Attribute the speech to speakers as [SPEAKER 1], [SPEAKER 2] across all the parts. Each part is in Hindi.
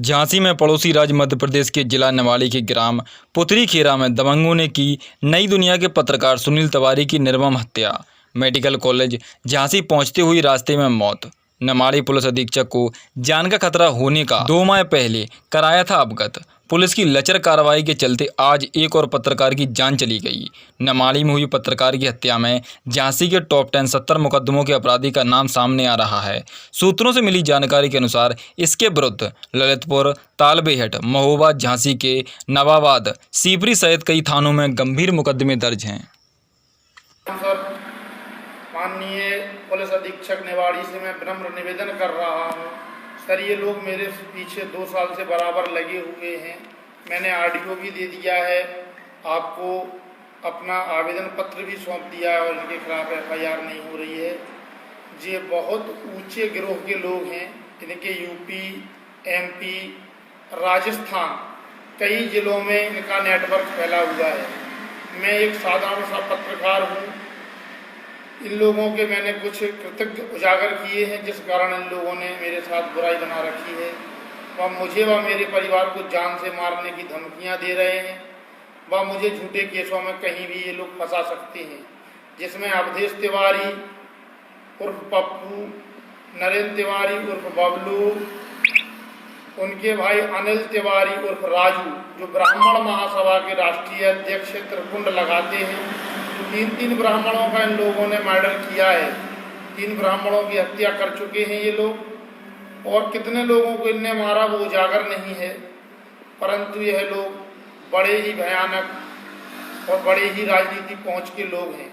[SPEAKER 1] झांसी में पड़ोसी राज्य मध्य प्रदेश के जिला निवाड़ी के ग्राम पुतरीखेरा में दबंगों ने की नई दुनिया के पत्रकार सुनील तिवारी की निर्मम हत्या। मेडिकल कॉलेज झांसी पहुंचते हुई रास्ते में मौत। निवाड़ी पुलिस अधीक्षक को जान का खतरा होने का 2 माह पहले कराया था अवगत। पुलिस की लचर कार्रवाई के चलते आज एक और पत्रकार की जान चली गई। निवाड़ी में हुई पत्रकार की हत्या में झांसी के टॉप 10 70 मुकदमों के अपराधी का नाम सामने आ रहा है। सूत्रों से मिली जानकारी के अनुसार इसके विरुद्ध ललितपुर, तालबेहट, महोबा, झांसी के नवाबाद, सीपरी सहित कई थानों में गंभीर मुकदमे दर्ज हैं।
[SPEAKER 2] माननीय पुलिस अधीक्षक निवाड़ी से मैं विनम्र निवेदन कर रहा हूँ सर, ये लोग मेरे पीछे 2 साल से बराबर लगे हुए हैं। मैंने ऑडियो भी दे दिया है, आपको अपना आवेदन पत्र भी सौंप दिया है और इनके खिलाफ FIR नहीं हो रही है। ये बहुत ऊंचे गिरोह के लोग हैं। इनके यूपी, MP, राजस्थान कई जिलों में इनका नेटवर्क फैला हुआ है। मैं एक साधारण सा पत्रकार हूँ। इन लोगों के मैंने कुछ कृतज्ञ उजागर किए हैं जिस कारण इन लोगों ने मेरे साथ बुराई बना रखी है। वह मुझे व मेरे परिवार को जान से मारने की धमकियां दे रहे हैं। वह मुझे झूठे केसों में कहीं भी ये लोग फंसा सकते हैं, जिसमें अवधेश तिवारी उर्फ पप्पू, नरेंद्र तिवारी उर्फ बबलू, उनके भाई अनिल तिवारी उर्फ राजू, जो ब्राह्मण महासभा के राष्ट्रीय अध्यक्ष त्रिपुंड लगाते हैं। 3 ब्राह्मणों का इन लोगों ने मर्डर किया है। 3 ब्राह्मणों की हत्या कर चुके हैं ये लोग, और कितने लोगों को इनने मारा वो उजागर नहीं है। परंतु यह लोग बड़े ही भयानक और बड़े ही राजनीतिक पहुंच के लोग हैं।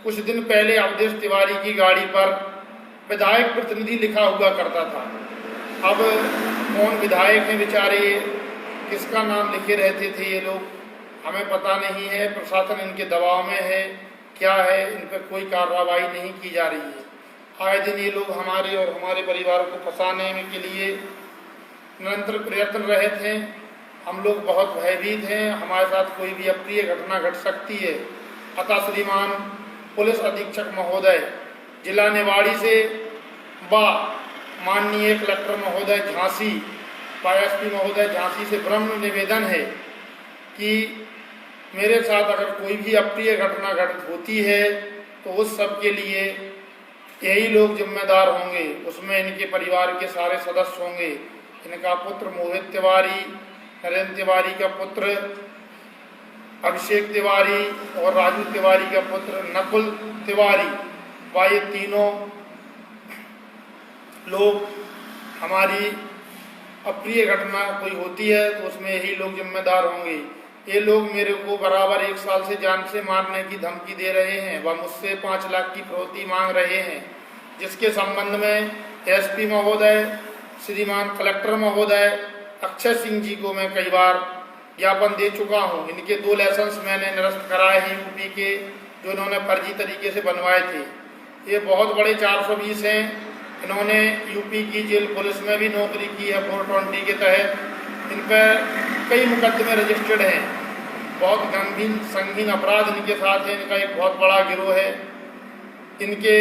[SPEAKER 2] कुछ दिन पहले अवधेश तिवारी की गाड़ी पर विधायक प्रतिनिधि लिखा हुआ करता था। अब कौन विधायक हैं बेचारे, किसका नाम लिखे रहते थे ये लोग, हमें पता नहीं है। प्रशासन इनके दबाव में है, क्या है, इन पर कोई कार्रवाई नहीं की जा रही है। आए दिन ये लोग हमारे और हमारे परिवार को फंसाने के लिए निरंतर प्रयत्न रहित हैं। हम लोग बहुत भयभीत हैं, हमारे साथ कोई भी अप्रिय घटना घट सकती है। अतः श्रीमान पुलिस अधीक्षक महोदय जिला निवाड़ी से व माननीय कलेक्टर महोदय झांसी, SP महोदय झांसी से विनम्र निवेदन है कि मेरे साथ अगर कोई भी अप्रिय घटना घटित होती है तो उस सब के लिए यही लोग जिम्मेदार होंगे। उसमें इनके परिवार के सारे सदस्य होंगे। इनका पुत्र मोहित तिवारी, नरेंद्र तिवारी का पुत्र अभिषेक तिवारी और राजू तिवारी का पुत्र नकुल तिवारी, ये तीनों लोग हमारी अप्रिय घटना कोई होती है तो उसमें यही लोग जिम्मेदार होंगे। ये लोग मेरे को बराबर 1 साल से जान से मारने की धमकी दे रहे हैं। वह मुझसे 5 लाख की फिरौती मांग रहे हैं, जिसके संबंध में SP महोदय, श्रीमान कलेक्टर महोदय अक्षय सिंह जी को मैं कई बार ज्ञापन दे चुका हूं। इनके 2 लाइसेंस मैंने निरस्त कराए हैं यूपी के, जो इन्होंने फर्जी तरीके से बनवाए थे। ये बहुत बड़े 420 हैं। इन्होंने यूपी की जेल पुलिस में भी नौकरी की है 420 के तहत। इन पर कई मुकदमे रजिस्टर्ड हैं। बहुत गंभीर संगीन अपराध इनके साथ है। इनका एक बहुत बड़ा गिरोह है। इनके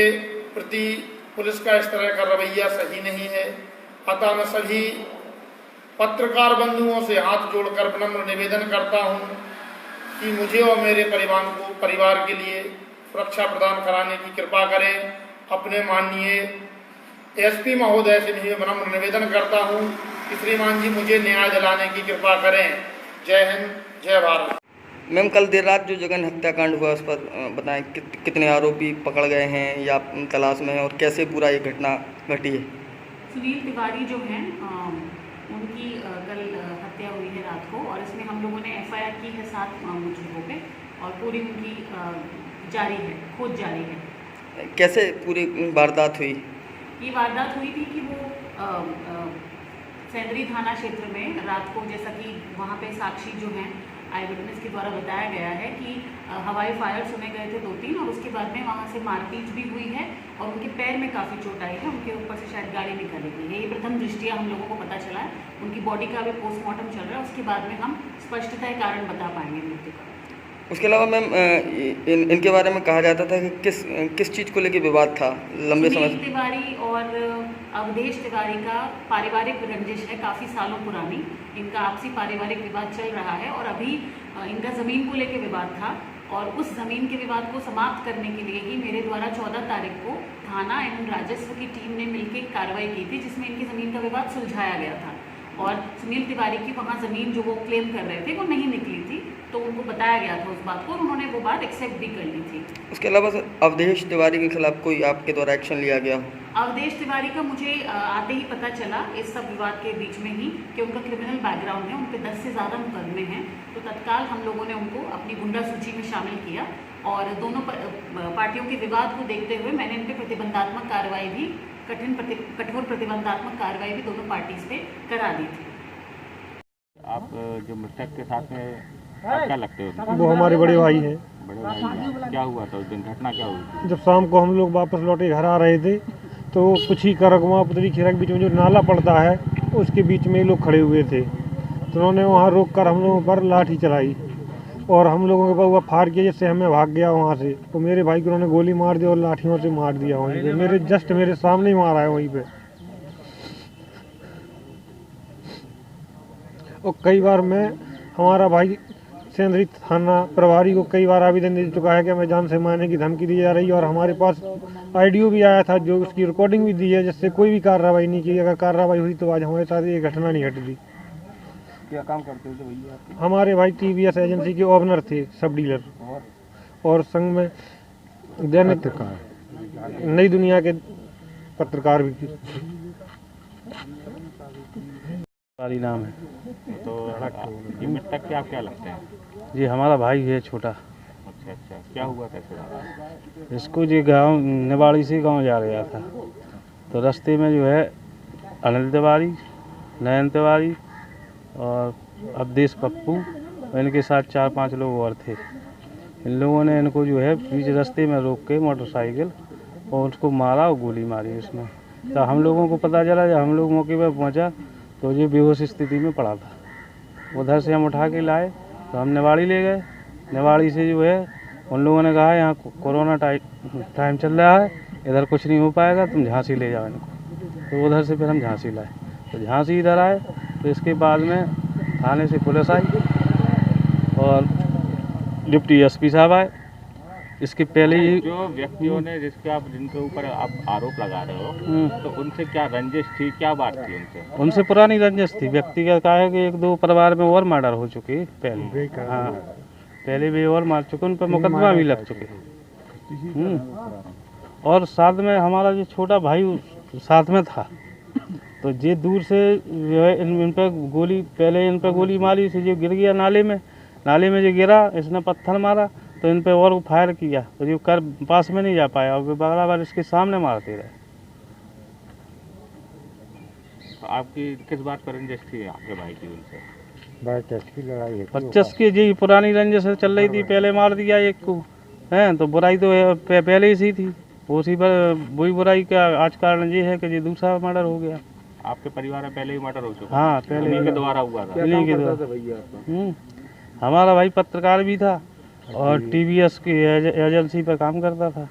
[SPEAKER 2] प्रति पुलिस का इस तरह का रवैया सही नहीं है। अतः मैं सभी पत्रकार बंधुओं से हाथ जोड़कर विनम्र निवेदन करता हूं कि मुझे और मेरे परिवार के लिए सुरक्षा प्रदान कराने की कृपा करें। अपने माननीय SP महोदय से भी विनम्र निवेदन करता हूं कि श्रीमान जी मुझे न्याय दिलाने की कृपा करें। जय हिंद, जय भारत।
[SPEAKER 3] मैम, कल देर रात जो जगन हत्याकांड हुआ उस पर बताएं, कितने आरोपी पकड़ गए हैं या तलाश में हैं और कैसे पूरा ये घटना घटी है?
[SPEAKER 4] सुनील तिवारी जो हैं उनकी कल हत्या हुई है रात को, और इसमें हम लोगों ने FIR की है 7 मुजरिमों पे, और पूरी उनकी जारी है, खोज जारी है।
[SPEAKER 3] कैसे पूरी वारदात हुई?
[SPEAKER 4] ये वारदात हुई थी कि वो सेंदरी थाना क्षेत्र में रात को, जैसा कि वहाँ पे साक्षी जो हैं आई विटनेस के द्वारा बताया गया है कि हवाई फायर सुने गए थे 2-3, और उसके बाद में वहाँ से मारपीट भी हुई है और उनके पैर में काफ़ी चोट आई है। उनके ऊपर से शायद गाड़ी निकाली गई है। ये प्रथम दृष्टिया हम लोगों को पता चला है। उनकी बॉडी का भी पोस्टमार्टम चल रहा है, उसके बाद में हम स्पष्टतः कारण बता पाएंगे मृत्यु का।
[SPEAKER 3] उसके अलावा मैम इनके बारे में कहा जाता था कि किस चीज़ को लेकर विवाद था लंबे समय
[SPEAKER 4] सुनील तिवारी और अवधेश तिवारी का पारिवारिक रंजिश है, काफ़ी सालों पुरानी। इनका आपसी पारिवारिक विवाद चल रहा है और अभी इनका ज़मीन को लेकर विवाद था और उस ज़मीन के विवाद को समाप्त करने के लिए ही मेरे द्वारा 14 तारीख को थाना एवं राजस्व की टीम ने मिलकर कार्रवाई की थी, जिसमें इनकी ज़मीन का विवाद सुलझाया गया था। और सुनील तिवारी की वहाँ ज़मीन जो वो क्लेम कर रहे थे वो नहीं निकली थी, तो उनको बताया गया था उस बात को और उन्होंने वो बात एक्सेप्ट भी कर ली थी।
[SPEAKER 3] उसके अलावा सर अवधेश तिवारी के खिलाफ कोई आपके द्वारा एक्शन लिया गया?
[SPEAKER 4] अवधेश तिवारी का मुझे आते ही पता चला इस सब विवाद के बीच में ही कि उनका क्रिमिनल बैकग्राउंड है, उन पे 10 से ज़्यादा मुकदमे हैं। तो तत्काल हम लोगों ने उनको अपनी गुंडा सूची में शामिल किया और दोनों पार्टियों के विवाद को देखते हुए मैंने इन पर प्रतिबंधात्मक कार्रवाई भी कठोर प्रतिबंधात्मक कार्रवाई भी दोनों पार्टीज पे करा दी थी।
[SPEAKER 5] आप जो मृतक के साथ में आप क्या लगते हो?
[SPEAKER 6] वो हमारे बड़े भाई हैं।
[SPEAKER 5] बड़े भाई हैं। क्या हुआ था उस दिन, घटना क्या हुई?
[SPEAKER 6] जब शाम को हम लोग वापस लौटे घर आ रहे थे तो कुछ ही करगवा पुतली खीरा के बीच में जो नाला पड़ता है उसके बीच में ये लोग खड़े हुए थे, तो उन्होंने वहाँ रोक कर हम लोगों पर लाठी चलाई और हम लोगों के पास फाड़ किया, जिससे हमें भाग गया वहाँ से। तो मेरे भाई को उन्होंने गोली मार दी और लाठियों से मार दिया वहीं पे, मेरे सामने ही मारा है वहीं पे। और कई बार हमारा भाई सेंद्री थाना प्रभारी को कई बार आवेदन दे चुका है कि हमें जान से मारने की धमकी दी जा रही है और हमारे पास ऑडियो भी आया था जो उसकी रिकॉर्डिंग भी दी है, जिससे कोई भी कार्रवाई नहीं की। अगर कार्रवाई हुई तो आज हमारे साथ ये घटना नहीं घटती।
[SPEAKER 5] क्या काम करते थे भैया आप?
[SPEAKER 6] हमारे भाई TVS एजेंसी के ओनर थे, सब डीलर, और संघ में दैनिक नई दुनिया के पत्रकार भी थे।
[SPEAKER 7] नाम है।
[SPEAKER 5] तो ये मृतक के आप क्या लगते हैं?
[SPEAKER 7] जी हमारा भाई है छोटा।
[SPEAKER 5] अच्छा अच्छा, क्या हुआ था इसके?
[SPEAKER 7] इसको जी गांव निवाड़ी से गांव जा रहा था, तो रास्ते में जो है अनिल तिवारी, नयन तिवारी और अवधेश पप्पू और इनके साथ 4-5 लोग और थे। इन लोगों ने इनको जो है बीच रास्ते में रोक के मोटरसाइकिल और उसको मारा और गोली मारी उसमें। तो हम लोगों को पता चला, जब हम लोग मौके पर पहुंचा तो ये बेहोश स्थिति में पड़ा था। उधर से हम उठा के लाए तो हम निवाड़ी ले गए। निवाड़ी से जो है उन लोगों ने कहा यहाँ कोरोना टाइम चल रहा है, इधर कुछ नहीं हो पाएगा, तुम झांसी ले जाओ इनको। तो उधर से फिर हम झांसी लाए। तो झांसी इधर आए तो इसके बाद में थाने से पुलिस आई और डिप्टी SP साहब आए। इसके पहले ही
[SPEAKER 5] जो व्यक्तियों ने जिनके ऊपर आप आरोप लगा रहे हो, तो उनसे क्या रंजिश थी, क्या बात थी उनसे?
[SPEAKER 7] उनसे पुरानी रंजिश थी। व्यक्ति का कहा है कि 1-2 परिवार में और मर्डर हो चुके पहले। हाँ, पहले भी और मार चुके, उन पर मुकदमा भी लग चुके। और साथ में हमारा जो छोटा भाई साथ में था, तो ये दूर से जो है इन पर गोली मारी से जो गिर गया नाले में जो गिरा, इसने पत्थर मारा तो इन पे और फायर किया, तो जो कर पास में नहीं जा पाया और बराबर इसके सामने मारते रहे।
[SPEAKER 5] तो आपकी किस बात पर रंजिश थी आपके भाई की उनसे?
[SPEAKER 7] 25 की जी पुरानी रंजिश चल रही थी, पहले मार दिया एक को, हैं तो बुराई तो पहले ही थी, उसी पर वही बुराई का आज कारण ये है कि ये दूसरा मर्डर हो गया।
[SPEAKER 5] आपके परिवार में पहले ही मर्डर हो चुका?
[SPEAKER 7] हाँ, पहले
[SPEAKER 5] इन्हीं के द्वारा हुआ था।
[SPEAKER 7] इन्हीं के द्वारा। हमारा भाई पत्रकार भी था और TVS की एजेंसी पर काम करता था।